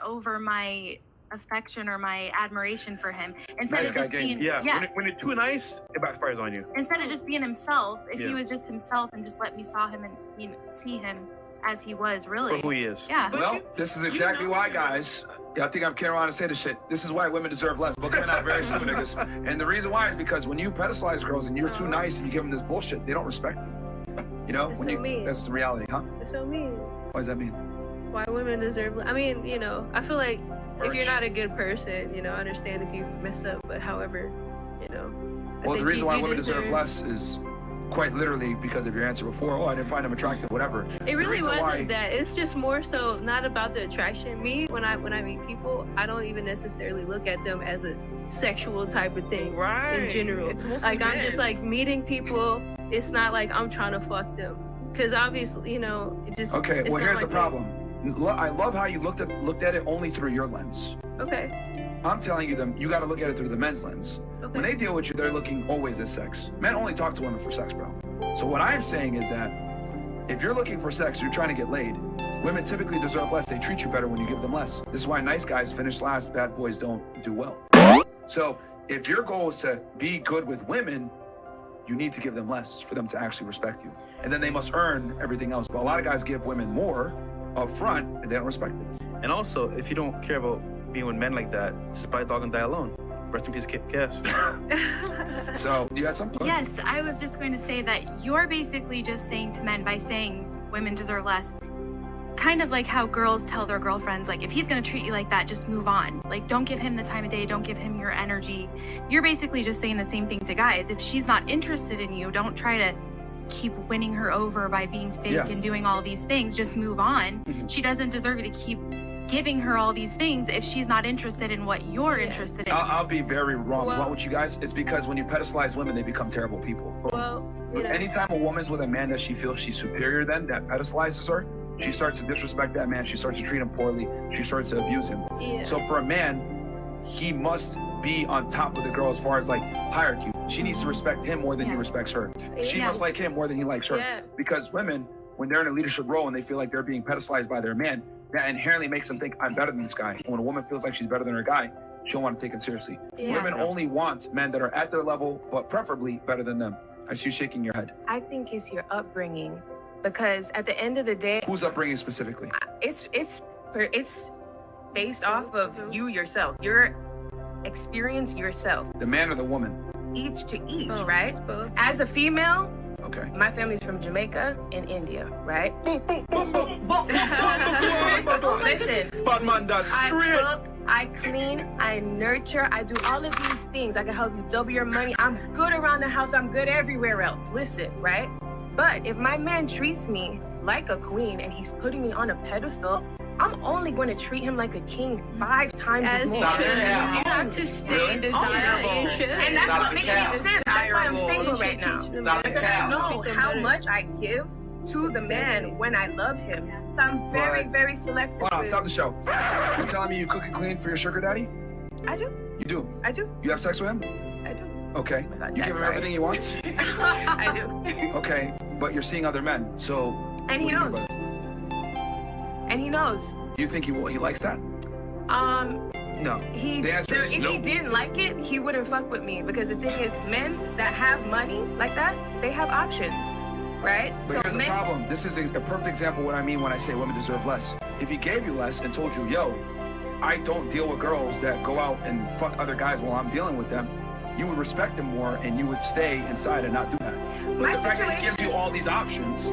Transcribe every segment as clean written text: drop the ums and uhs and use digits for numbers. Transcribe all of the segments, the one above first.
over my affection or my admiration for him. Instead Nice of guy just game. being When you're too nice, it backfires on you. instead of just being himself, if Yeah. he was just himself and just let me saw him and see him as he was really. For who he is. Yeah. Well, this is exactly why, guys. I think I'm carrying around to say this shit. This is why women deserve less. But they're not very simple niggas. And the reason why is because when you pedestalize girls and you're too nice and you give them this bullshit, they don't respect you. You know? That's When so you, mean. that's the reality, huh? That's so mean. What does that mean? Why women deserve, I mean, you know, I feel like if you're Merch. not a good person, you know, I understand if you mess up, but however, you know. Well, the reason why women deserve deserve less is quite literally because of your answer before. Oh, I didn't find him attractive, whatever. It really reason wasn't why- that. It's just more so not about the attraction. Me, when I meet people, I don't even necessarily look at them as a sexual type of thing. In general. It's mostly Like I'm men. just like meeting people. It's not like I'm trying to fuck them. Because obviously, you know, it just. Okay, it's well, not here's the like problem. I love how you looked at it only through your lens. that. Okay. I'm telling you, you got to look at it through the men's lens. Okay. When they deal with you, they're looking always at sex. Men only talk to women for sex, bro. So what I'm saying is that if you're looking for sex, you're trying to get laid, women typically deserve less. They treat you better when you give them less. This is why nice guys finish last, bad boys don't do well. So if your goal is to be good with women, you need to give them less for them to actually respect you. And then they must earn everything else. But a lot of guys give women more up front and they don't respect it. And also, if you don't care about being with men like that, just buy a dog and die alone. Rest in peace, Cass. So, do you have something? Yes, I was just going to say that you're basically just saying to men by saying women deserve less, kind of like how girls tell their girlfriends, like, if he's going to treat you like that, just move on. Like, don't give him the time of day, don't give him your energy. You're basically just saying the same thing to guys. If she's not interested in you, don't try to keep winning her over by being fake and doing all these things. Just move on. She doesn't deserve you to keep giving her all these things if she's not interested in what you're interested in. I'll be very wrong Well- with you guys. It's because when you pedestalize women, they become terrible people. Well, you know. Anytime a woman's with a man that she feels she's superior than, that pedestalizes her, she starts to disrespect that man. She starts to treat him poorly. She starts to abuse him. Yeah. So for a man, he must be on top of the girl as far as like hierarchy. She needs to respect him more than he respects her. She Yeah. must like him more than he likes her. Yeah. Because women, when they're in a leadership role and they feel like they're being pedestalized by their man, that inherently makes them think, I'm better than this guy. When a woman feels like she's better than her guy, she'll want to take it seriously. Yeah. Women only want men that are at their level, but preferably better than them. I see you shaking your head. I think it's your upbringing, because at the end of the day, Who's upbringing specifically? it's based off of you yourself, your experience yourself, The man or the woman? each to each, Both. right? Both. As a female, Okay. my family's from Jamaica and India, right? Listen, Bad man, that I straight. cook, I clean, I nurture, I do all of these things. I can help you double your money. I'm good around the house, I'm good everywhere else. Listen, right? But if my man treats me like a queen and he's putting me on a pedestal, I'm only going to treat him like a king 5 times as As more. you should. You have to stay desirable. Yeah, you should. And that's Stop what the makes cap. me sin. That's why I'm single right now. Teach them Stop the better. Because I cap. know Treat them how better. much I give to the man when I love him. So I'm very, But- very selective. Hold on, with- stop the show. You're telling me you cook and clean for your sugar daddy? I do. You do. I do. You have sex with him? I do. Okay. my God, You Dad, give him sorry. everything he wants? I do. Okay. But you're seeing other men. So. And he what do you knows. mean by And he knows. that? Do you think he likes that? No. The answer is If no. he didn't like it, he wouldn't fuck with me. Because the thing is, men that have money like that, they have options, right? But here's the problem. This is a perfect example of what I mean when I say women deserve less. If he gave you less and told you, yo, I don't deal with girls that go out and fuck other guys while I'm dealing with them, you would respect him more and you would stay inside and not do that. But My the fact that he situation- gives you all these options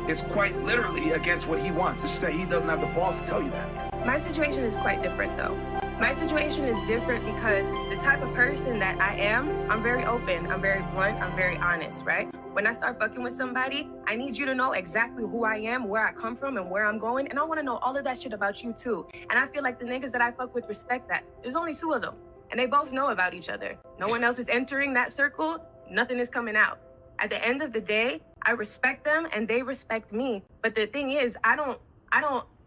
is quite literally against what he wants. It's just that he doesn't have the balls to tell you that. My situation is quite different though. My situation is different because the type of person that I am, I'm very open, I'm very blunt, I'm very honest, right? When I start fucking with somebody, I need you to know exactly who I am, where I come from, and where I'm going. And I want to know all of that shit about you too. And I feel like the niggas that I fuck with respect that. There's only 2 of them. And they both know about each other. No one else is entering that circle. Nothing is coming out. At the end of the day, I respect them and they respect me. But the thing is, I don't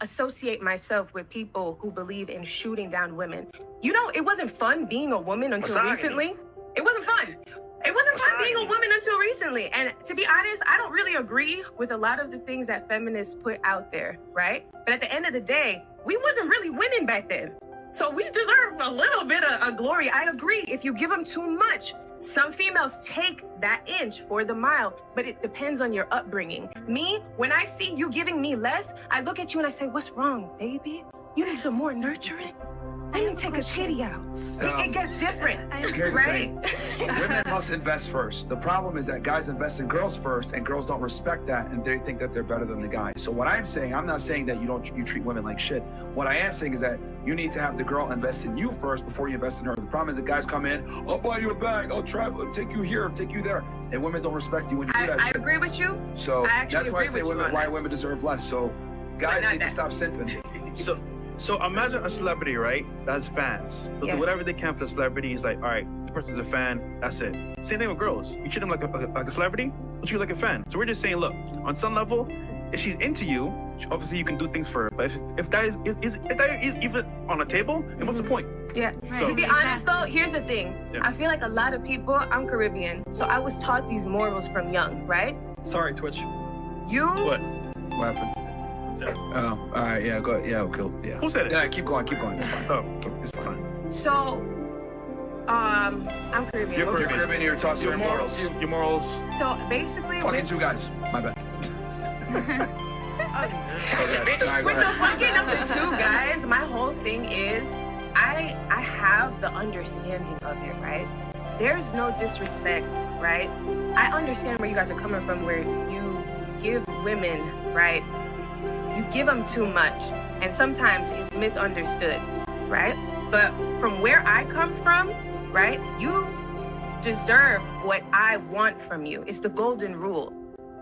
associate myself with people who believe in shooting down women. You know, it wasn't fun being a woman until Misogyny. recently. It wasn't fun. It wasn't fun being a Misogyny. woman until recently. And to be honest, I don't really agree with a lot of the things that feminists put out there, right? But at the end of the day, we wasn't really winning back then. So we deserve a little bit of glory. I agree. If you give them too much, some females take that inch for the mile, but it depends on your upbringing. Me, when I see you giving me less, I look at you and I say, what's wrong, baby? You need some more nurturing? I need to take a titty out. It gets different, Here's right? the thing. Women must invest first. The problem is that guys invest in girls first, and girls don't respect that, and they think that they're better than the guy. So what I'm saying, I'm not saying that you treat women like shit. What I am saying is that you need to have the girl invest in you first before you invest in her. The problem is that guys come in, I'll buy you a bag, I'll travel, take you here, take you there, and women don't respect you when you do that I shit. agree with you. So that's why I say women, why women deserve less. So guys need to stop simping. So imagine a celebrity, right? That's fans. They'll do whatever they can for the celebrity. He's like, all right, the person's a fan. That's it. Same thing with girls. You treat them like a celebrity, you treat like a fan. So we're just saying, look, on some level, if she's into you, obviously you can do things for her. But if that is even on a table, then what's the point? Yeah. So, to be honest though, here's the thing. Yeah. I feel like a lot of people, I'm Caribbean, so I was taught these morals from young, right? Sorry, Twitch. You What? What happened? Sorry. Oh, all right, yeah, go ahead. Yeah, cool. Yeah. Who said it? Yeah, keep going. It's fine. Oh, It's fine. So, I'm Caribbean. You're You're Caribbean, you're taught certain morals. Your morals. So basically, Fucking two guys. My bad. Okay. with the fucking number two guys, my whole thing is, I have the understanding of it, right? There's no disrespect, right? I understand where you guys are coming from, where you give women, right? You give them too much, and sometimes it's misunderstood, right? But from where I come from, right, you deserve what I want from you. It's the golden rule.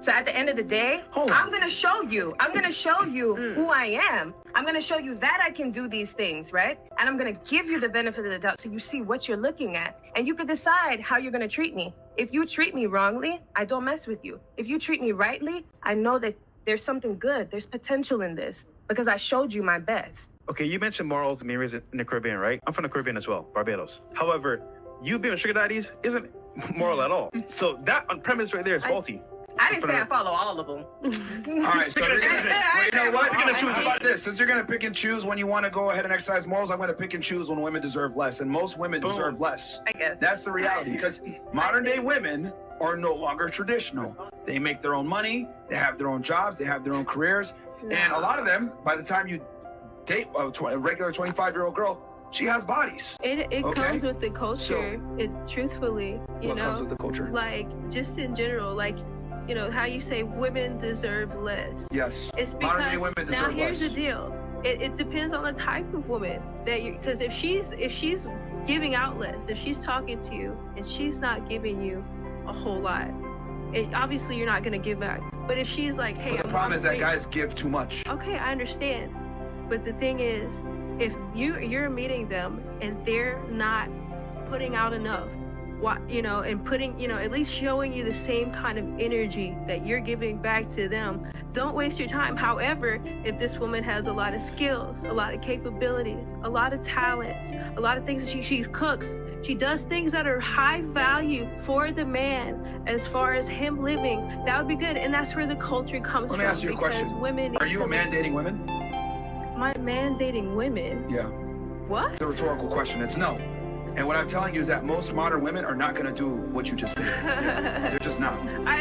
So at the end of the day, I'm gonna show you. I'm gonna show you who I am. I'm gonna show you that I can do these things, right? And I'm gonna give you the benefit of the doubt so you see what you're looking at. And you can decide how you're gonna treat me. If you treat me wrongly, I don't mess with you. If you treat me rightly, I know that there's something good. There's potential in this because I showed you my best. Okay, you mentioned morals and being raised in the Caribbean, right? I'm from the Caribbean as well, Barbados. However, you being sugar daddies isn't moral at all. So that on premise right there is faulty. I didn't say I follow all of them. All right, so well, you know what? You're gonna choose. How about this? Since you're gonna pick and choose when you want to go ahead and exercise morals, I'm gonna pick and choose when women deserve less, and most women deserve less. I guess that's the reality. Because modern day women are no longer traditional. They make their own money. They have their own jobs. They have their own careers, and a lot of them, by the time you date a regular 25-year-old girl, she has bodies. It comes with the culture. Truthfully, what comes with the culture? Like just in general, like. You know, how you say women deserve less. Yes. It's because modern day women deserve now here's less. the deal. It depends on the type of woman that you, because if she's giving out less, if she's talking to you and she's not giving you a whole lot, obviously you're not gonna give back. But if she's like, hey, the problem is that guys give too much. Okay, I understand. But the thing is, if you're meeting them and they're not putting out enough, and putting, at least showing you the same kind of energy that you're giving back to them, don't waste your time. However, if this woman has a lot of skills, a lot of capabilities, a lot of talents, a lot of things that she cooks, she does things that are high value for the man as far as him living, that would be good. And that's where the culture comes from. Let me ask you a question. Are you a man dating women? My man dating women? Yeah. What? It's a rhetorical question. It's no. And what I'm telling you is that most modern women are not going to do what you just did. They're just not. I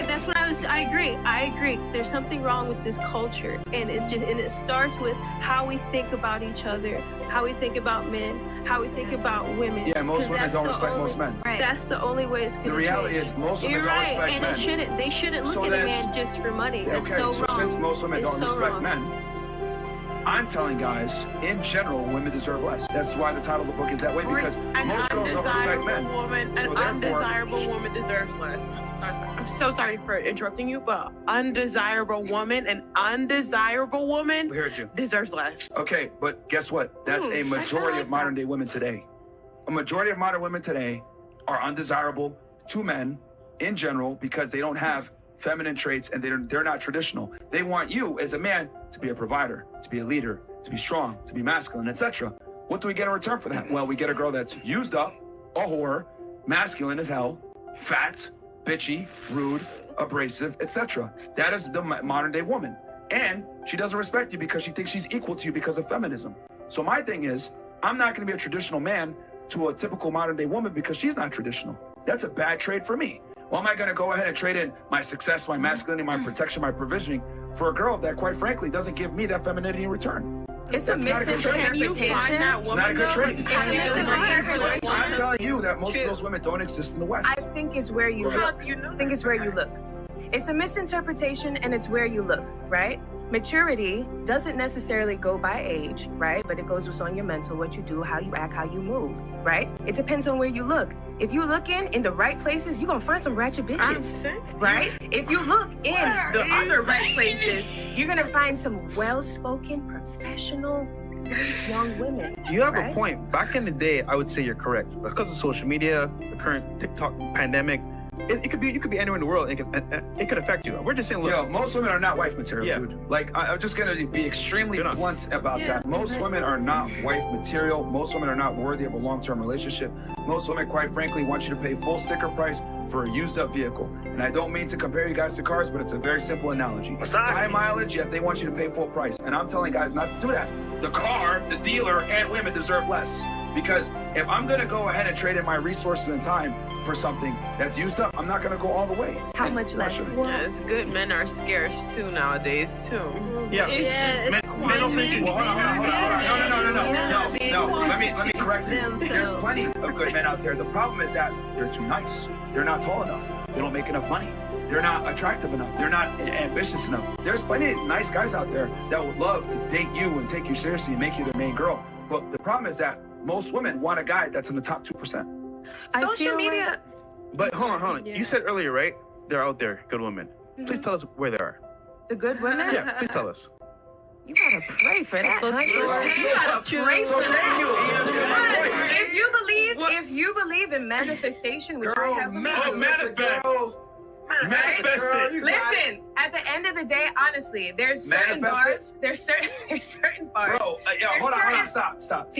agree. There's something wrong with this culture, and it starts with how we think about each other, how we think about men, how we think about women. Yeah, most women don't respect most men. Right. That's the only way it's going to change. The reality is most women don't respect men. And they shouldn't look at a man just for money. That's so wrong. Since most women don't respect men, I'm telling guys, in general, women deserve less. That's why the title of the book is that way, because most girls don't respect men. An undesirable woman deserves less. I'm so sorry for interrupting you, but an undesirable woman deserves less. Okay, but guess what? That's a majority of modern day women today. A majority of modern women today are undesirable to men in general because they don't have feminine traits and they're not traditional. They want you as a man to be a provider, to be a leader, to be strong, to be masculine, etc. What do we get in return for that? Well, we get a girl that's used up, a whore, masculine as hell, fat, bitchy, rude, abrasive, etc. That is the modern day woman. And she doesn't respect you because she thinks she's equal to you because of feminism. So my thing is, I'm not going to be a traditional man to a typical modern day woman because she's not traditional. That's a bad trade for me. Well, am I going to go ahead and trade in my success, my masculinity, my protection, my provisioning for a girl that, quite frankly, doesn't give me that femininity in return? It's a misinterpretation. It's not a good trade. It's a misinterpretation. I'm telling you that most of those women don't exist in the West. I think it's where you look. I think it's where you look. It's a misinterpretation and it's where you look, right? Maturity doesn't necessarily go by age, right? But it goes what's on your mental, what you do, how you act, how you move, right? It depends on where you look. If you look in the right places, you're gonna find some ratchet bitches, right? If you look in the other right places, you're gonna find some well-spoken, professional, young women. You have a point. Back in the day, I would say you're correct. Because of social media, the current TikTok pandemic, it could be anywhere in the world. It could affect you. We're just saying, look. Yo, most women are not wife material, dude. Like, I'm just gonna be extremely blunt about that. Most women are not wife material. Most women are not worthy of a long-term relationship. Most women, quite frankly, want you to pay full sticker price for a used-up vehicle. And I don't mean to compare you guys to cars, but it's a very simple analogy. High mileage, yet they want you to pay full price. And I'm telling guys not to do that. The car, the dealer, and women deserve less. Because if I'm gonna go ahead and trade in my resources and time for something that's used up, I'm not gonna go all the way. How much less? Yes, good men are scarce too nowadays too. Yeah. It's men don't think. Well, hold on. No. Let me correct you. There's plenty of good men out there. The problem is that they're too nice. They're not tall enough. They don't make enough money. They're not attractive enough. They're not ambitious enough. There's plenty of nice guys out there that would love to date you and take you seriously and make you their main girl. But the problem is that most women want a guy that's in the top 2%. Social media. But hold on. You said earlier, right? They're out there, good women. Please tell us where they are. The good women? Yeah, please tell us. You gotta pray for that, honey. You gotta pray for that. If you believe in manifestation, which I have Manifest. Manifest it. Listen, at the end of the day, honestly, there's certain bars. There's certain bars. Bro, hold on. Stop.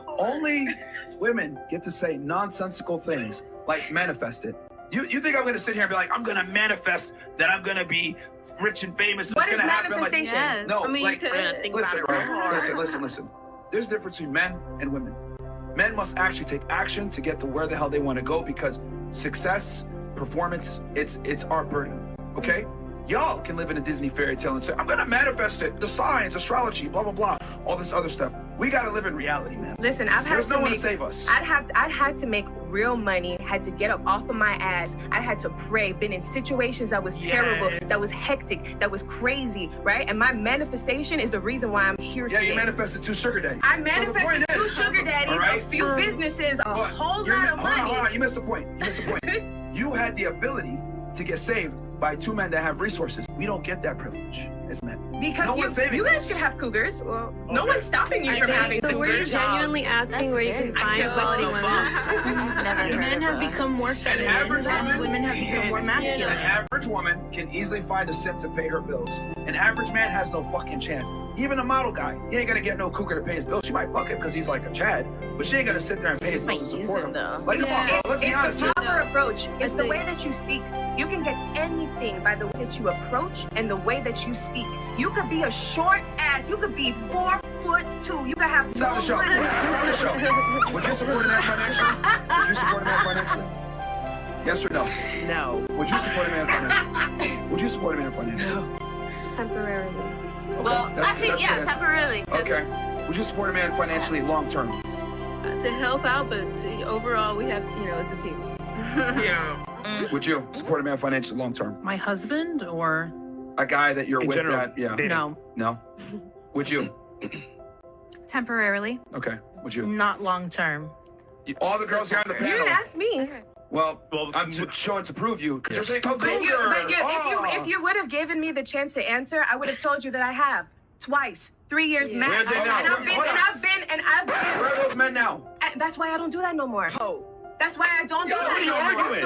Only women get to say nonsensical things like manifest it. You think I'm gonna sit here and be like, I'm gonna manifest that I'm gonna be rich and famous? What is gonna happen? manifestation? Like, no, like, listen, bro. Listen. There's a difference between men and women. Men must actually take action to get to where the hell they want to go because success, performance, it's our burden. Okay? Y'all can live in a Disney fairy tale and say, I'm gonna manifest it, the science, astrology, blah blah blah, all this other stuff. We gotta live in reality, man. Listen, There's no one to save us. I had to make real money, had to get up off of my ass. I had to pray, been in situations that was terrible, that was hectic, that was crazy, right? And my manifestation is the reason why I'm here today. You manifested 2 sugar daddies. I manifested 2 sugar daddies, a few businesses, a whole lot of money. Hold on, you missed the point. You had the ability to get saved by 2 men that have resources. We don't get that privilege as men. Because you guys could have cougars. Well, no one's stopping you from having cougars. So we're genuinely asking where you can find quality women. Men have become more feminine and women have become more masculine. An average woman can easily find a simp to pay her bills. An average man has no fucking chance. Even a model guy, he ain't gonna get no cougar to pay his bills. She might fuck him because he's like a Chad, but she ain't gonna sit there and pay his bills and support him. Like, come on, bro, let's be honest. It's the proper approach. It's the way that you speak. You can get anything by the way that you approach and the way that you speak. You could be a short ass. You could be 4'2". You could have Stop the show. Would you support a man financially? Yes or no? No. Would you support a man financially? No. Temporarily. Okay. Well, actually, temporarily. Okay. Would you support a man financially long term? To help out, but overall, we have, it's a team. Yeah. Would you support a man financially long term? My husband or a guy that you're in with general, no. No? Would you? Temporarily. Okay. Would you? Not long term. All the girls here on the You panel. didn't ask me. Well, I'm showing to prove you. Because you're saying, if you would have given me the chance to answer, I would have told you that I have. Twice. 3 years max. Where are they now? And I've been. Where are those men now? That's why I don't do that no more. Oh. That's why I don't do that. What are you arguing?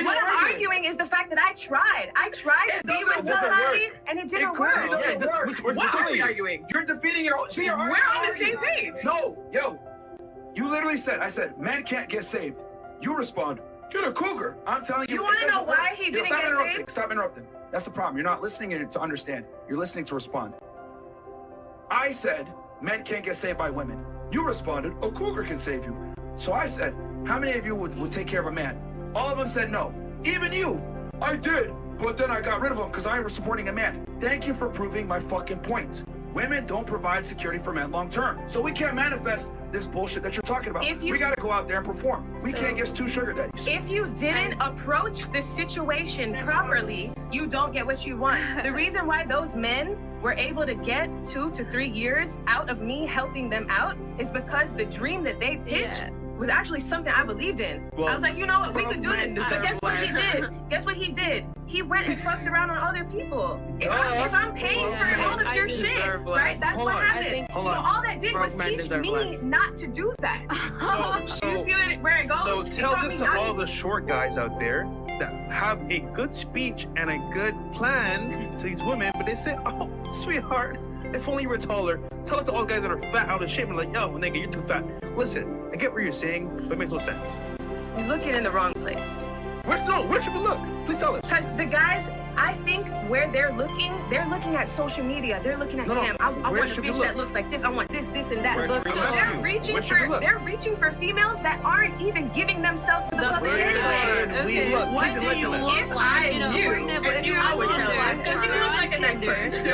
What I'm arguing is the fact that I tried. I tried to be with somebody and it didn't work. What are we arguing? You're defeating your own. See, We're on the same page. No, yo. You literally said, I said, men can't get saved. You respond, You're a cougar. I'm telling you. You want to know why he didn't stop get interrupting. saved? Stop interrupting. That's the problem. You're not listening to understand. You're listening to respond. I said men can't get saved by women. You responded, a cougar can save you. So I said, how many of you would take care of a man? All of them said no. Even you. I did. But then I got rid of him because I was supporting a man. Thank you for proving my fucking point. Women don't provide security for men long term. So we can't manifest this bullshit that you're talking about. We gotta go out there and perform. We can't get 2 sugar daddies. If you didn't approach the situation properly, you don't get what you want. The reason why those men were able to get 2 to 3 years out of me helping them out is because the dream that they pitched was actually something I believed in. Well, I was like, you know what, we could do this. So guess what he did? Guess what he did? He went and fucked around on other people. If I'm paying for all of your shit, right? That's what happened. So all that did was teach me not to do that. So you see where it goes? So tell this to all the short guys out there that have a good speech and a good plan to these women, but they say, oh, sweetheart, if only you were taller. Tell it to all guys that are fat out of shape and like, yo, nigga, you're too fat. Listen, I get what you're saying, but it makes no sense. You're looking in the wrong place. Where should we look? Please tell us. Because the guys, I think where they're looking at social media. They're looking at him. I want a bitch that looks like this. I want this, and that. So they're reaching for females that aren't even giving themselves to the public. What do you look like? I would tell you. Because you look like a nice person.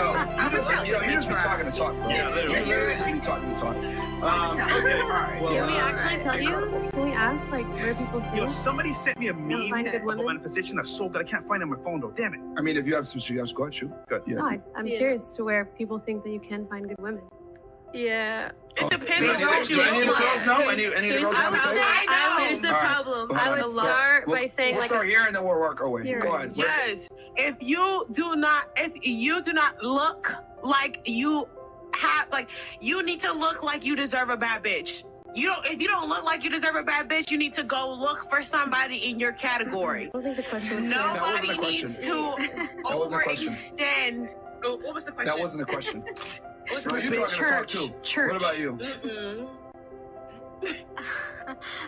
You just be talking to talk, bro. Yeah, literally. You just be talking to talk. Okay, all right. Well, Can we actually tell you? Can we ask like where people feel? Yo, somebody sent me a meme find good of a women? manifestation that's so good I can't find it on my phone though. Damn it. I mean, if you have some suggestions, go ahead, shoot. Good. Yeah. No, I'm curious to where people think that you can find good women. Yeah. It depends on what you Do any of the look girls like. know? Any of the girls I want would to say? say, Here's the All right. problem. Hold I on. would start by saying We'll like start here and then we'll work our way. Here. Go ahead. Yes. If you do not look like you have, like, you need to look like you deserve a bad bitch. If you don't look like you deserve a bad bitch, you need to go look for somebody in your category. I don't think the question was Nobody That wasn't a needs question. to wasn't a question. overextend. What was the question? That wasn't a question. What's Bro, the you're talking to talk church? too. Church. What about you?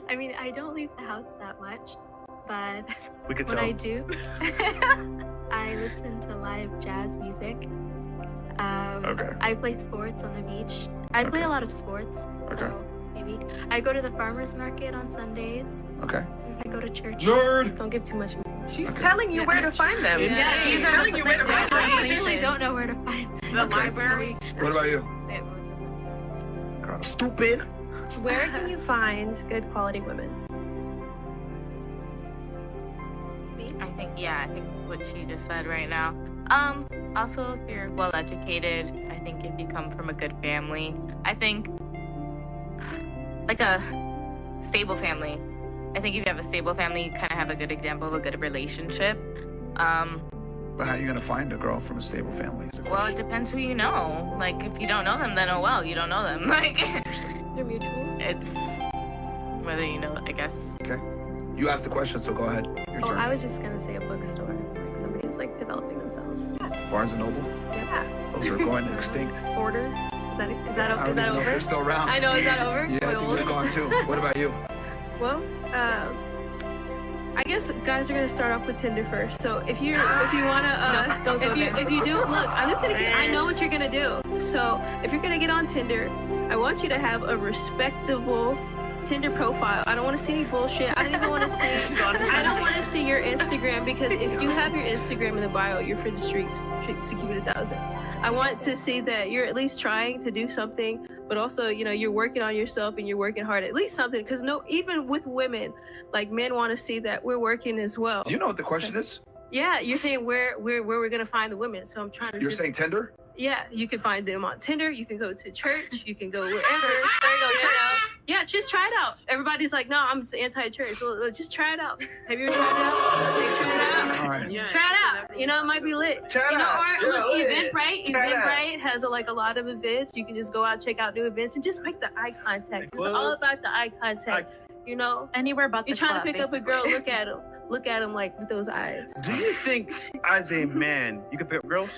I mean, I don't leave the house that much, but We could what tell. I do, I listen to live jazz music. Okay. I play sports on the beach. I play a lot of sports. Okay. So maybe I go to the farmers market on Sundays. Okay. I go to church. Nerd. Don't give too much. She's telling you where to find them. Yeah, She's telling you where to find I them. really don't know where to find them. The library. What about you? Stupid. Where can you find good quality women? I think what she just said right now. Also, if you're well educated, I think if you come from a good family, I think like a stable family. I think if you have a stable family, you kind of have a good example of a good relationship. But how are you gonna find a girl from a stable family? Well, it depends who you know. Like, if you don't know them, then oh well, you don't know them. Like, They're mutual. it's whether you know, I guess. Okay. You asked the question, so go ahead. Your Oh, turn. I was just gonna say a bookstore, like somebody who's like developing themselves. Barnes and Noble. Yeah. Those are going extinct. Orders. Is that I don't even know if over? they're still around. I know. Is that over? Yeah, I think they're gone too. What about you? Well, I guess guys are gonna start off with Tinder first. So if you wanna don't go there. if you do look, I'm just gonna I know what you're gonna do. So if you're gonna get on Tinder, I want you to have a respectable Tinder profile. I don't want to see any bullshit. I don't even want to see. I don't want to see your Instagram, because if you have your Instagram in the bio, you're for the streets. To keep it 1,000. I want to see that you're at least trying to do something, but also, you know, you're working on yourself and you're working hard. At least something, because even with women, like, men want to see that we're working as well. Do you know what the question is? Yeah, you're saying where we're gonna find the women. So I'm trying to. You're saying Tinder? Yeah, you can find them on Tinder. You can go to church. You can go wherever. There you go. Try it out. Yeah, just try it out. Everybody's like, no, I'm anti-church. Well, just try it out. Have you ever tried it out? Like, try it out. All right. Yeah. Try it out. You know, it might be lit. Try it you know, out. or Yeah, look, lit. Eventbrite. Try it out. Eventbrite has a lot of events. You can just go out, check out new events, and just make the eye contact. It's all about the eye contact. You know, Anywhere but you're the trying club, to pick up a basically. girl. Look at him like with those eyes. Do you think, as a man, you can pick up girls?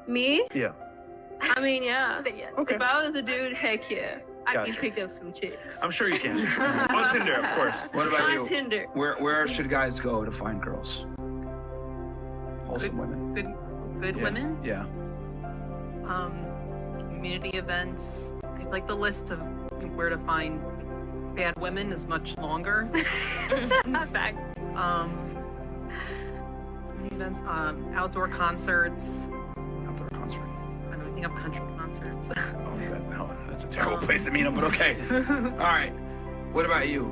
Me? Yeah. I mean, yeah. Okay. If I was a dude, heck yeah. I Gotcha. can pick up some chicks. I'm sure you can. On Tinder, of course. What about On you? Tinder. Where should guys go to find girls? Wholesome women. Good Yeah. women. Yeah. Community events. I feel like the list of where to find bad women is much longer. Fact. Community events, outdoor concerts. Outdoor concert. I don't think of country concerts. Oh, no, that's a terrible place to meet them, but okay. All right. What about you?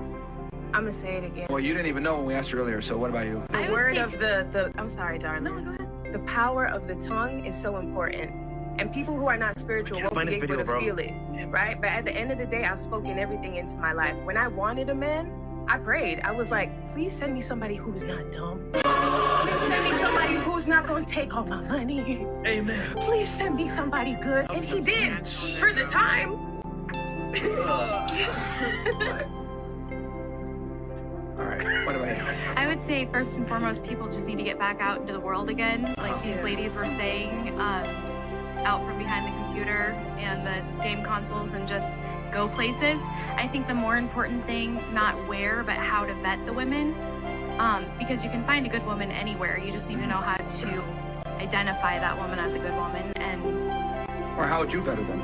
I'm gonna say it again. Well, you didn't even know when we asked you earlier, so what about you? The I would word say- of the I'm sorry, darling. No, go ahead. The power of the tongue is so important. And people who are not spiritual I can't won't find be this able video, to bro. feel it, right? But at the end of the day, I've spoken everything into my life. When I wanted a man, I prayed. I was like, please send me somebody who's not dumb. Please send me somebody who's not going to take all my money. Amen. Please send me somebody good. And he did for the time. All right. What about you? I would say first and foremost, people just need to get back out into the world again, like these ladies were saying, out from behind the computer and the game consoles and just go places. I think the more important thing, not where, but how to vet the women, because you can find a good woman anywhere. You just need to know how to identify that woman as a good woman and Or how would you better them?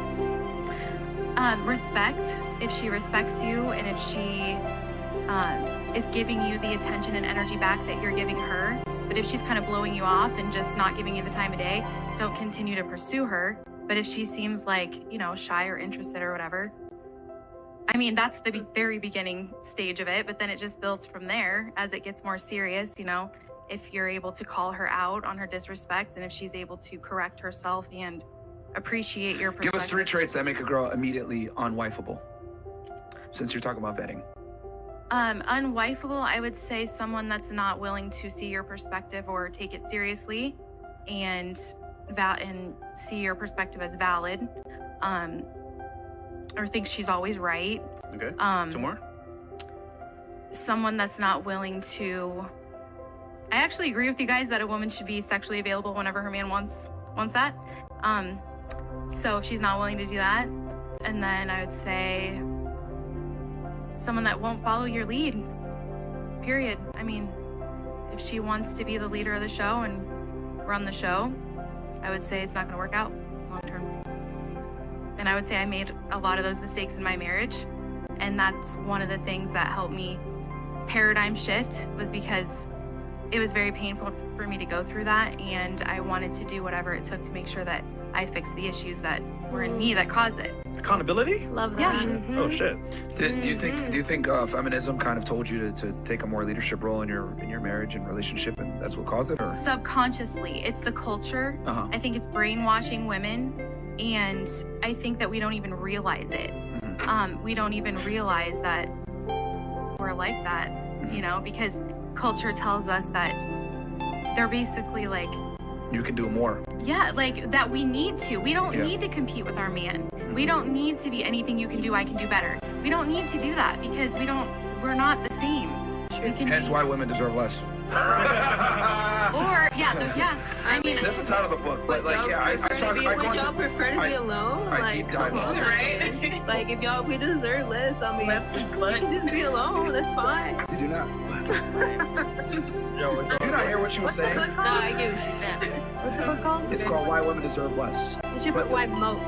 respect. If she respects you and if she is giving you the attention and energy back that you're giving her. But if she's kind of blowing you off and just not giving you the time of day, don't continue to pursue her. But if she seems like, you know, shy or interested or whatever, I mean, that's the very beginning stage of it. But then it just builds from there as it gets more serious, you know, if you're able to call her out on her disrespect and if she's able to correct herself and appreciate your perspective. Give us 3 traits that make a girl immediately unwifeable. Since you're talking about vetting. Unwifeable, I would say someone that's not willing to see your perspective or take it seriously and see your perspective as valid, or thinks she's always right. Okay. 2 more. Someone that's not willing to. I actually agree with you guys that a woman should be sexually available whenever her man wants that. So if she's not willing to do that, and then I would say someone that won't follow your lead, period. I mean, if she wants to be the leader of the show and run the show, I would say it's not going to work out long term. And I would say I made a lot of those mistakes in my marriage, and that's one of the things that helped me paradigm shift, was because it was very painful for me to go through that, and I wanted to do whatever it took to make sure that I fixed the issues that were in me that caused it. Accountability? Love that. Yeah. Oh shit. Do you think feminism kind of told you to take a more leadership role in your marriage and relationship, and that's what caused it? Or Subconsciously, it's the culture. Uh-huh. I think it's brainwashing women, and I think that we don't even realize it. We don't even realize that we're like that, you know, because culture tells us that they're basically like, you can do more. yeah, like that we need to. We don't Yeah. need to compete with our man. We don't need to be anything you can do, I can do better. We don't need to do that because we're not the same. We can Hence be, why women deserve less. or I mean, That's the title of the book. But like, yeah, I talk. I go Would y'all into. prefer to be alone? I Like, deep dive come on, into this. right? Like, if y'all, we deserve less. I mean, we can just be alone. That's fine. Did you not? Yo, Did you not hear what she was saying? No, I get what she's saying. what's the book called? It's called Why Women Deserve Less. You should put why most.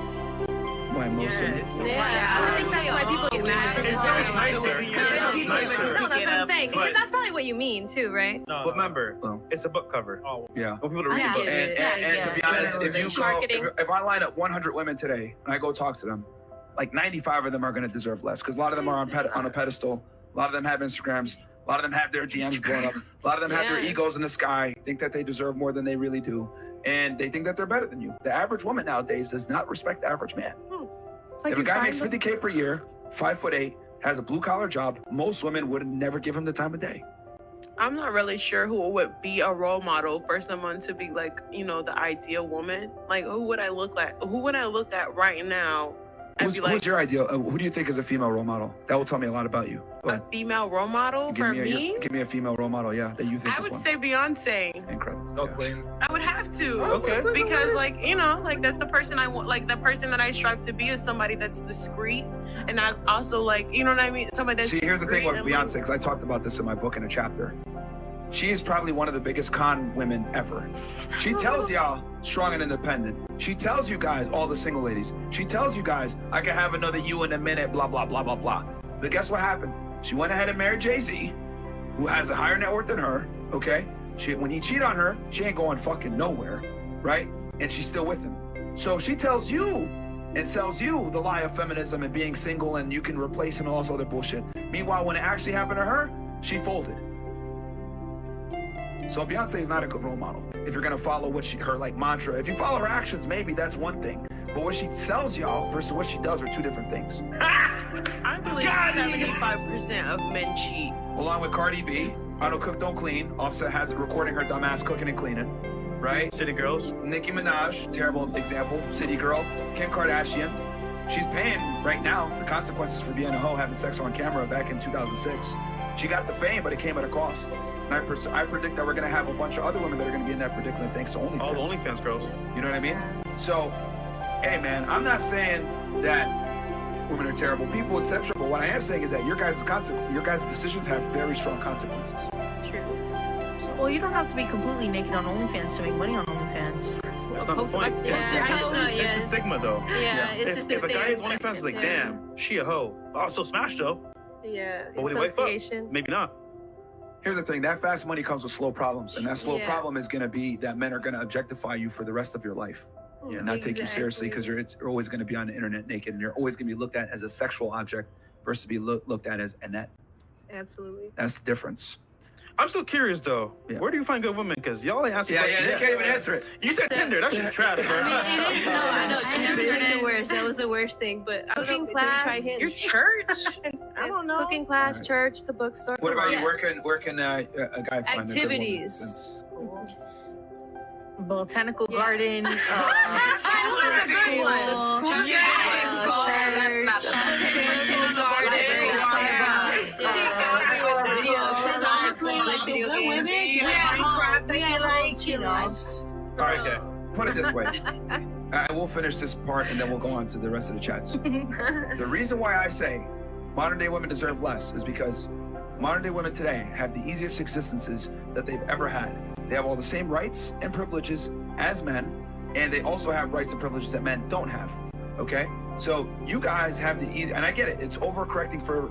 Why most women. Yeah, I think that's why people get mad. It sounds nicer. It sounds nicer. No, that's what I'm saying. Because But- that's probably what you mean too, right? But remember, Oh. it's a book cover. Yeah. I want people to read Yeah. the book. And to be honest, if you go, Marketing. if I line up 100 women today and I go talk to them, like 95 of them are going to deserve less because a lot of them are on a pedestal. A lot of them have Instagrams. A lot of them have their DMs blown up. A lot of them have their Yeah. egos in the sky, think that they deserve more than they really do. And they think that they're better than you. The average woman nowadays does not respect the average man. It's like If a you guy find makes 50K per year, 5'8", has a blue collar job, most women would never give him the time of day. I'm not really sure who would be a role model for someone to be like, you know, the ideal woman. Like, who would I look like? Who would I look at right now Who's your ideal? Who do you think is a female role model? That will tell me a lot about you. A female role model for me? Give me a female role model, yeah, that you think I is would one. say Beyonce. Incredible. I would have to. Okay. Because, like, you know, like, that's the person I want. Like, the person that I strive to be is somebody that's discreet. And I also, like, you know what I mean? Somebody that's See, here's the thing with discreet and, Beyonce, because I talked about this in my book in a chapter. She is probably one of the biggest con women ever. She tells y'all strong and independent. She tells you guys, all the single ladies, she tells you guys, I can have another you in a minute, blah, blah, blah, blah, blah. But guess what happened? She went ahead and married Jay-Z, who has a higher net worth than her, okay? When he cheated on her, she ain't going fucking nowhere, right? And she's still with him. So she tells you and sells you the lie of feminism and being single and you can replace and all this other bullshit. Meanwhile, when it actually happened to her, she folded. So Beyonce is not a good role model. If you're gonna follow her like mantra, if you follow her actions, maybe that's one thing. But what she sells y'all versus what she does are two different things. I believe 75% of men cheat. Along with Cardi B, I don't cook, don't clean. Offset has it recording her dumbass cooking and cleaning, right? City Girls. Nicki Minaj, terrible example. City Girl. Kim Kardashian. She's paying right now the consequences for being a hoe, having sex on camera back in 2006. She got the fame, but it came at a cost. And I predict that we're going to have a bunch of other women that are going to be in that predicament thanks to OnlyFans. All the OnlyFans girls. You know what I mean? So, hey man, I'm not saying that women are terrible people, etc. But what I am saying is that your guys' decisions have very strong consequences. True. Well, you don't have to be completely naked on OnlyFans to make money on OnlyFans. That's not the point. It's the stigma, though. Yeah, it's just if the a guy is thing. OnlyFans, it's like, damn, she a hoe. Also smash though. Yeah, But when they wake up, association. maybe not. Here's the thing, that fast money comes with slow problems. And that slow problem is going to be that men are going to objectify you for the rest of your life. And not take you seriously because you're always going to be on the internet naked and you're always going to be looked at as a sexual object versus be looked at as a net. Absolutely. That's the difference. I'm still curious though. Yeah. Where do you find good women? Because y'all ain't answering. Yeah, they can't even answer it. You said Tinder. That shit's trash, bro. I know. Tinder was like the worst. That was the worst thing. But Cooking class, your church. I don't know. Cooking class, church, the bookstore. What about you working a guy find activities? Botanical garden. All right, okay. Put it this way. I will finish this part and then we'll go on to the rest of the chats. The reason why I say modern day women deserve less is because modern day women today have the easiest existences that they've ever had. They have all the same rights and privileges as men, and they also have rights and privileges that men don't have. Okay? So you guys have the easy, and I get it, it's overcorrecting for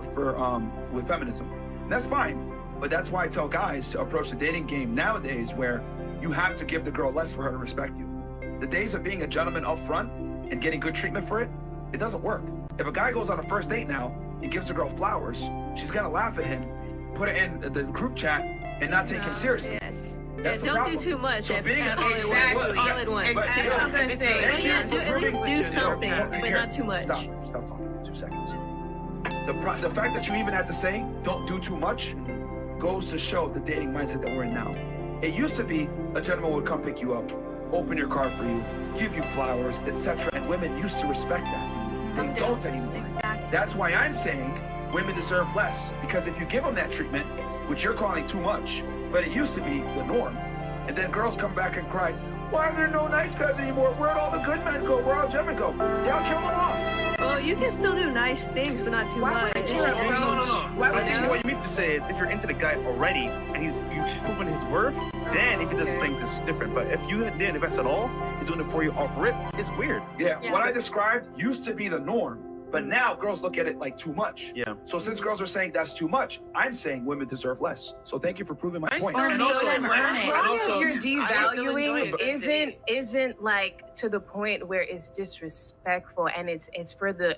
with feminism. And that's fine. But that's why I tell guys to approach the dating game nowadays where you have to give the girl less for her to respect you. The days of being a gentleman up front and getting good treatment for it, it doesn't work. If a guy goes on a first date now and gives a girl flowers, she's gonna laugh at him, put it in the group chat, and not take him seriously. That's the problem. Don't do too much. So being all at once. Exactly. I was gonna say, at least do something, but not too much. Stop talking for 2 seconds. The fact that you even had to say, don't do too much, goes to show the dating mindset that we're in now. It used to be a gentleman would come pick you up, open your car for you, give you flowers, etc. And women used to respect that. They don't anymore. Exactly. That's why I'm saying women deserve less. Because if you give them that treatment, which you're calling too much, but it used to be the norm, and then girls come back and cry, why are there no nice guys anymore? Where'd all the good men go? Where'd all gentlemen go? Y'all kill them off. Well, you can still do nice things, but not too much. No. I think what you mean to say is if you're into the guy already and you've proven his worth, then if he does things, it's different. But if you didn't invest at all, he's doing it for you off rip, it's weird. Yeah, what I described used to be the norm. But now girls look at it like too much. Yeah. So since girls are saying that's too much, I'm saying women deserve less. So thank you for proving my point. As long as you're devaluing, it isn't like to the point where it's disrespectful and it's for the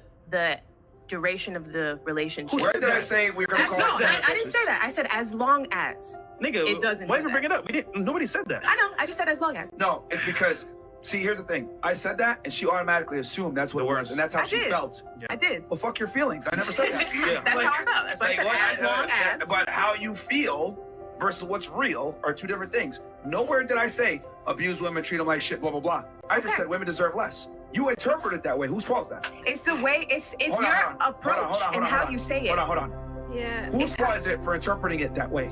duration of the relationship. Where did I say we were going to call it that? I didn't say that. I said as long as. Nigga, it doesn't. Why even bring it up? Nobody said that. I know. I just said as long as. No, it's because. See, here's the thing. I said that, and she automatically assumed that's what it was, and that's how she felt. Yeah. I did. Well, fuck your feelings. I never said that. That's how I felt. That's why I said as long as. But how you feel versus what's real are two different things. Nowhere did I say abuse women, treat them like shit, blah, blah, blah. I just said women deserve less. You interpret it that way. Whose fault is that? It's the way, it's your approach and how you say it. Hold on. Yeah. Whose fault is it for interpreting it that way?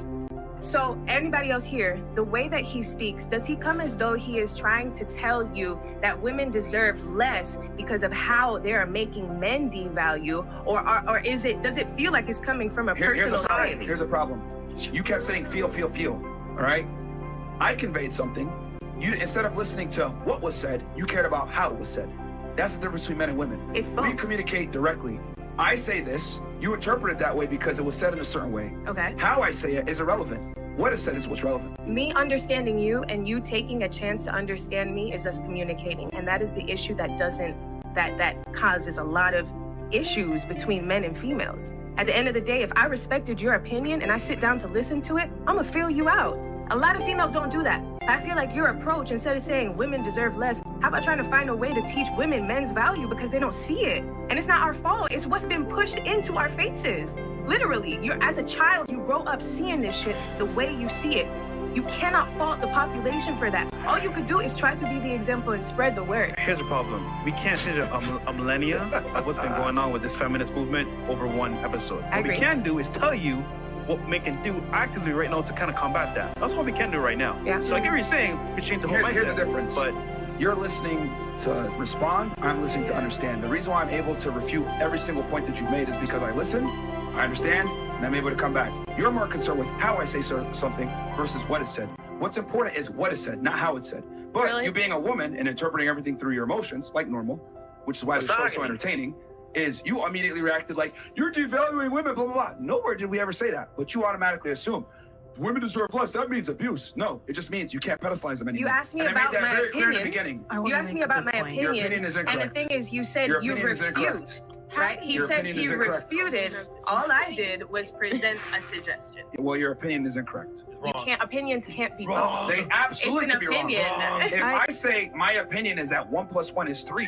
So anybody else here, the way that he speaks, does he come as though he is trying to tell you that women deserve less because of how they are making men devalue, or does it feel like it's coming from a personal place? Here's a problem. You kept saying feel. All right. I conveyed something. You, instead of listening to what was said, you cared about how it was said. That's the difference between men and women. It's both. We communicate directly. I say this, you interpret it that way because it was said in a certain way. Okay. How I say it is irrelevant. What is said is what's relevant. Me understanding you and you taking a chance to understand me is us communicating. And that is the issue that causes a lot of issues between men and females. At the end of the day, if I respected your opinion and I sit down to listen to it, I'm gonna feel you out. A lot of females don't do that. I feel like your approach, instead of saying women deserve less, how about trying to find a way to teach women men's value because they don't see it? And it's not our fault. It's what's been pushed into our faces. Literally, as a child, you grow up seeing this shit the way you see it. You cannot fault the population for that. All you could do is try to be the example and spread the word. Here's the problem. We can't change a millennia of what's been going on with this feminist movement over one episode. What we can do is tell you what we can do actively right now to kind of combat that. That's what we can do right now. Yeah. So I get what you're saying. We change the whole mindset. Here's the difference. But you're listening to respond. I'm listening to understand. The reason why I'm able to refute every single point that you've made is because I listen, I understand, and I'm able to come back. You're more concerned with how I say something versus what is said. What's important is what is said, not how it's said. But you being a woman and interpreting everything through your emotions, like normal, which is why the show's so entertaining, is you immediately reacted like, you're devaluing women, blah, blah, blah. Nowhere did we ever say that. But you automatically assume women deserve less. That means abuse. No, it just means you can't pedestalize them anymore. You asked me and about I made that my very opinion. clear in the beginning. You asked me about my opinion. Your opinion is incorrect. And the thing is, you said you refute. Right? He said he refuted. All I did was present a suggestion. Well, your opinion is incorrect. Opinions can't be wrong. They absolutely can be wrong. If I say my opinion is that 1 + 1 is 3,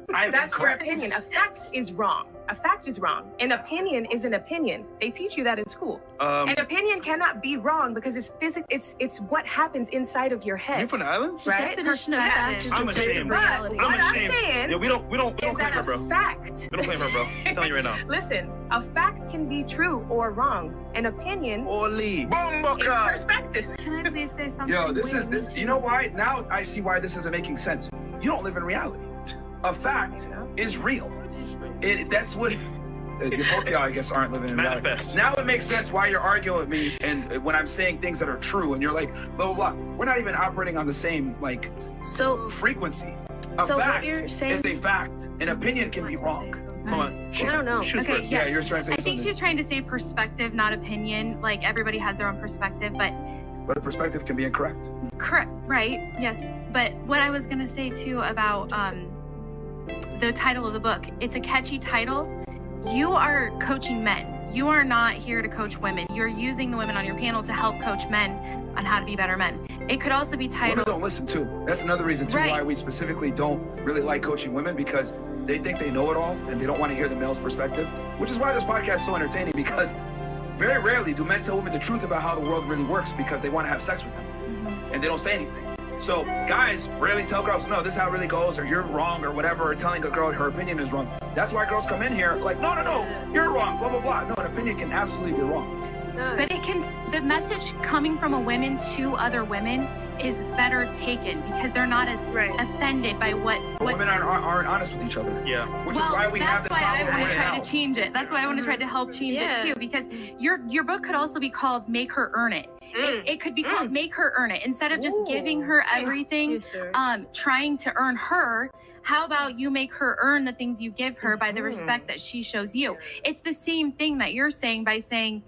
that's your opinion. A fact is wrong. A fact is wrong. An opinion is an opinion. They teach you that in school. An opinion cannot be wrong because it's physics. It's what happens inside of your head. You from the islands? Right? Definition of fact is I'm ashamed. But I'm what I'm ashamed. saying Yeah, we don't is claim that her, a bro. fact. We don't claim her, bro. I'm telling you right now. Listen, a fact can be true or wrong. An opinion is perspective. Can I please say something? Yo, this. You know why? Now I see why this isn't making sense. You don't live in reality. A fact is real. That's what. Both of y'all, I guess, aren't living in reality. Manifest. Now it makes sense why you're arguing with me, and when I'm saying things that are true, and you're like, blah blah blah. We're not even operating on the same frequency. A fact is a fact. An opinion can be wrong. Come on. I don't know. Okay, Yeah, you're trying to say I think something. she's trying to say perspective, not opinion. Like everybody has their own perspective, but But a perspective can be incorrect. correct, right? Yes. But what I was gonna say too about the title of the book, it's a catchy title. You are coaching men. You are not here to coach women. You're using the women on your panel to help coach men on how to be better men. It could also be Women titled. don't listen too. That's another reason too why we specifically don't really like coaching women, because they think they know it all and they don't want to hear the male's perspective. Which is why this podcast is so entertaining, because very rarely do men tell women the truth about how the world really works because they want to have sex with them. And they don't say anything. So guys rarely tell girls, no, this is how it really goes, or you're wrong, or whatever, or telling a girl her opinion is wrong. That's why girls come in here like, no, you're wrong, blah, blah, blah. No, an opinion can absolutely be wrong. But the message coming from a woman to other women is better taken because they're not as offended by what women aren't honest with each other. Yeah. Which is why we have the That's why I want to try now. to change it. That's why I want to try to help change it too, because your book could also be called Make Her Earn It. It could be called Make Her Earn It. Instead of just giving her everything, trying to earn her, how about you make her earn the things you give her by the respect that she shows you? It's the same thing that you're saying by saying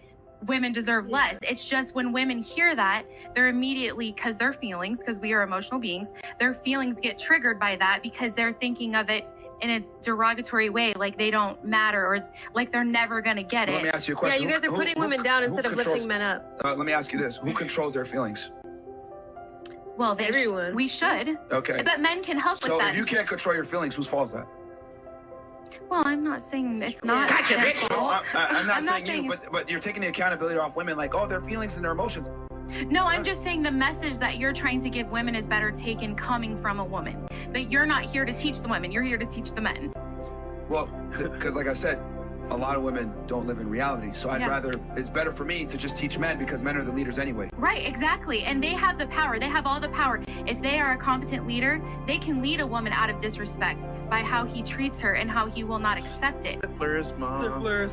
women deserve less. It's just when women hear that, they're immediately, because their feelings, because we are emotional beings, their feelings get triggered by that because they're thinking of it in a derogatory way, like they don't matter or like they're never going to get it. Let me ask you a question. Yeah, you guys are putting women down instead of lifting men up. Let me ask you this. Who controls their feelings? Well, everyone. We should. Okay. But men can help with that. So if you can't control your feelings, whose fault is that? Well, I'm not saying it's not. I'm not saying you, but you're taking the accountability off women, like, oh, their feelings and their emotions. No, I'm just saying the message that you're trying to give women is better taken coming from a woman. But you're not here to teach the women. You're here to teach the men. Well, because like I said, a lot of women don't live in reality. So I'd rather, it's better for me to just teach men because men are the leaders anyway. Right, exactly. And they have the power. They have all the power. If they are a competent leader, they can lead a woman out of disrespect by how he treats her and how he will not accept it. Stifler's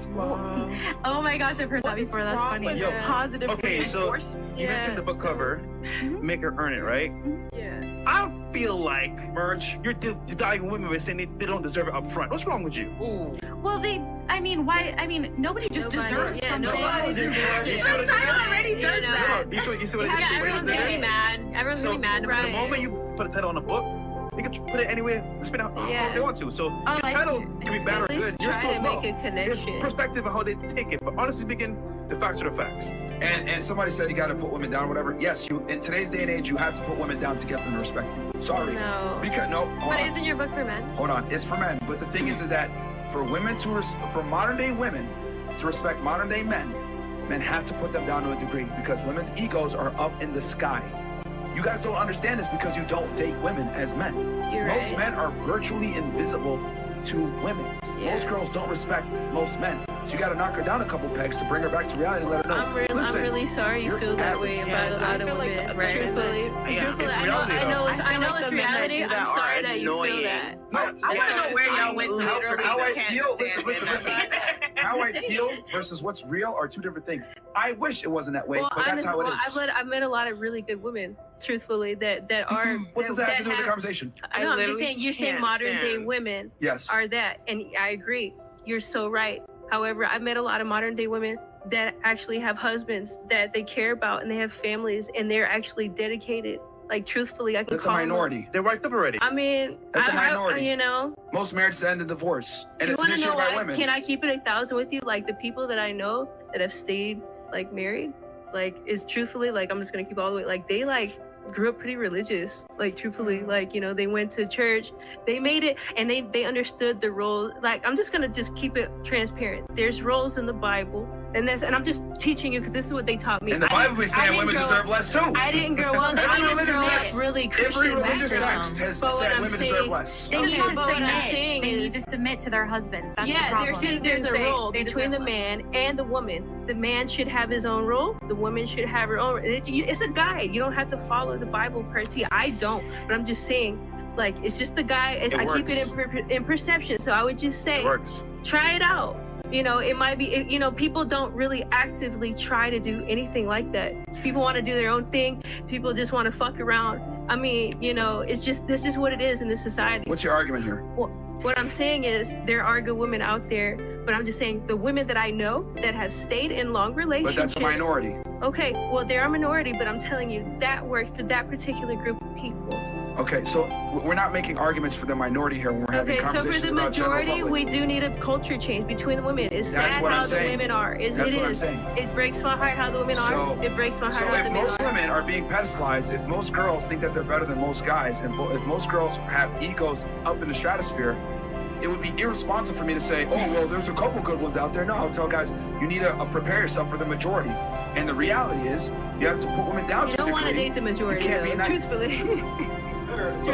mom. Oh my gosh, I've heard that before. That's funny. Yo, Positive okay, so you mentioned the book cover, make her earn it, right? Yeah. I feel like, Merch, you're devaluing women by saying they don't deserve it up front. What's wrong with you? Ooh. Well, nobody just deserves something. Nobody deserves it. Sometimes already does that. You see what Yeah, everyone's gonna be mad. Everyone's gonna be mad about The it. moment you put a title on a book, they can put it anywhere, spin out how they want to. So your title can be bad or good. Yours too as well. Make a connection. There's perspective of how they take it. But honestly speaking, the facts are the facts. And somebody said you got to put women down or whatever. Yes, you in today's day and age, you have to put women down to get them to respect you. Sorry. No. Because, no, hold But on. isn't your book for men? Hold on, it's for men. But the thing is that for women for modern day women to respect modern day men have to put them down to a degree because women's egos are up in the sky. You guys don't understand this because you don't date women as men. Most men are virtually invisible to women. Most girls don't respect most men. So you got to knock her down a couple pegs to bring her back to reality and let her know. I'm really sorry you feel that way about a lot of women. Truthfully, I know it's reality. I'm sorry that you feel that. No, I want to know where y'all went to. how I feel. Listen. How I feel versus what's real are two different things. I wish it wasn't that way, but that's how it is. I've met a lot of really good women, truthfully, that are. What does that have to do with the conversation? No, I'm just saying. You're saying modern day women are that, and I agree. You're so right. However, I've met a lot of modern day women that actually have husbands that they care about, and they have families, and they're actually dedicated. Like, truthfully, I can That's call a minority. them. They're wiped up already. I mean, that's a minority. Most marriages end in divorce, and it's initiated by women. Can I keep it 1,000 with you? Like, the people that I know that have stayed like married, like, is truthfully, like, I'm just gonna keep all the way. Like, they grew up pretty religious, like, truthfully, like, they went to church, they made it, and they understood the roles. Like, I'm just gonna keep it transparent. There's roles in the Bible, and I'm just teaching you because this is what they taught me. And the Bible is saying women deserve less too. I didn't grow up. Every religious text, really Christian every religious text has said women deserve less. They need to submit to their husbands. That's the problem. There's a role between the man and the woman. The man should have his own role. The woman should have her own. It's a guide. You don't have to follow the Bible per se. I don't, but I'm just saying, like, it's just the guy. I keep it in perception. So I would just say, try it out. It might be, people don't really actively try to do anything like that. People want to do their own thing. People just want to fuck around. I mean, this is what it is in this society. What's your argument here? Well, what I'm saying is there are good women out there, but I'm just saying the women that I know that have stayed in long relationships. But that's a minority. Okay, well, they're a minority, but I'm telling you, that works for that particular group of people. Okay, so we're not making arguments for the minority here when we're having conversations so for the about majority, we do need a culture change between the women. It's sad how the women are. That's what I'm saying. It breaks my heart how the women are. It breaks my heart how the men are. So if most women are being pedestalized, if most girls think that they're better than most guys, and if most girls have egos up in the stratosphere, it would be irresponsible for me to say, oh, well, there's a couple good ones out there. No, I'll tell guys, you need to prepare yourself for the majority. And the reality is, you have to put women down to a degree. You don't want to date the majority, though, truthfully. You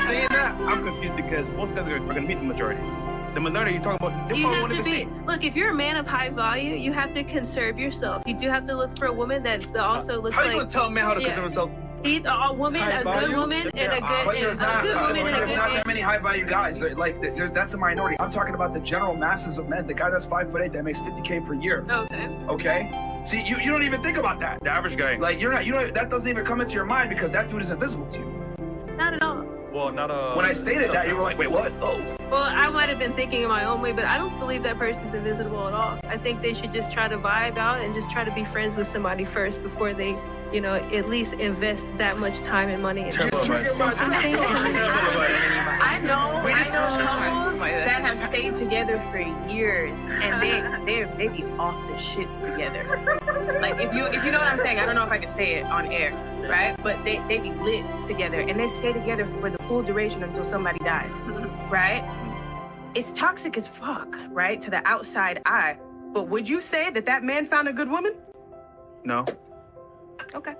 saying that, I'm confused because most guys are going to meet the majority. The minority you're talking about, you have to be. Look, if you're a man of high value, you have to conserve yourself. You do have to look for a woman that also looks like. How you going to tell a man how to conserve himself? A woman, a good woman, and a good woman. There's not that many high value guys. That's a minority. I'm talking about the general masses of men. The guy that's 5'8" that makes $50K per year. Okay. See, you don't even think about that. The average guy. Like, that doesn't even come into your mind because that dude is invisible to you. Not at all. Well, not a. When I stated that, you were like, wait, what? Oh. Well, I might have been thinking in my own way, but I don't believe that person's invisible at all. I think they should just try to vibe out and just try to be friends with somebody first before they, at least invest that much time and money. I know couples that have stayed together for years and they be off the shits together. Like, if you know what I'm saying, I don't know if I can say it on air, right? But they be lit together and they stay together for the full duration until somebody dies, right? It's toxic as fuck, right? To the outside eye. But would you say that man found a good woman? No. Okay.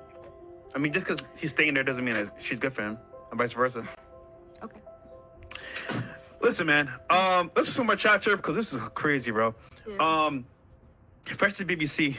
I mean, just because he's staying there doesn't mean that she's good for him, and vice versa. Okay. Listen, man. Let's do some more chat here because this is crazy, bro. Yeah. First to BBC,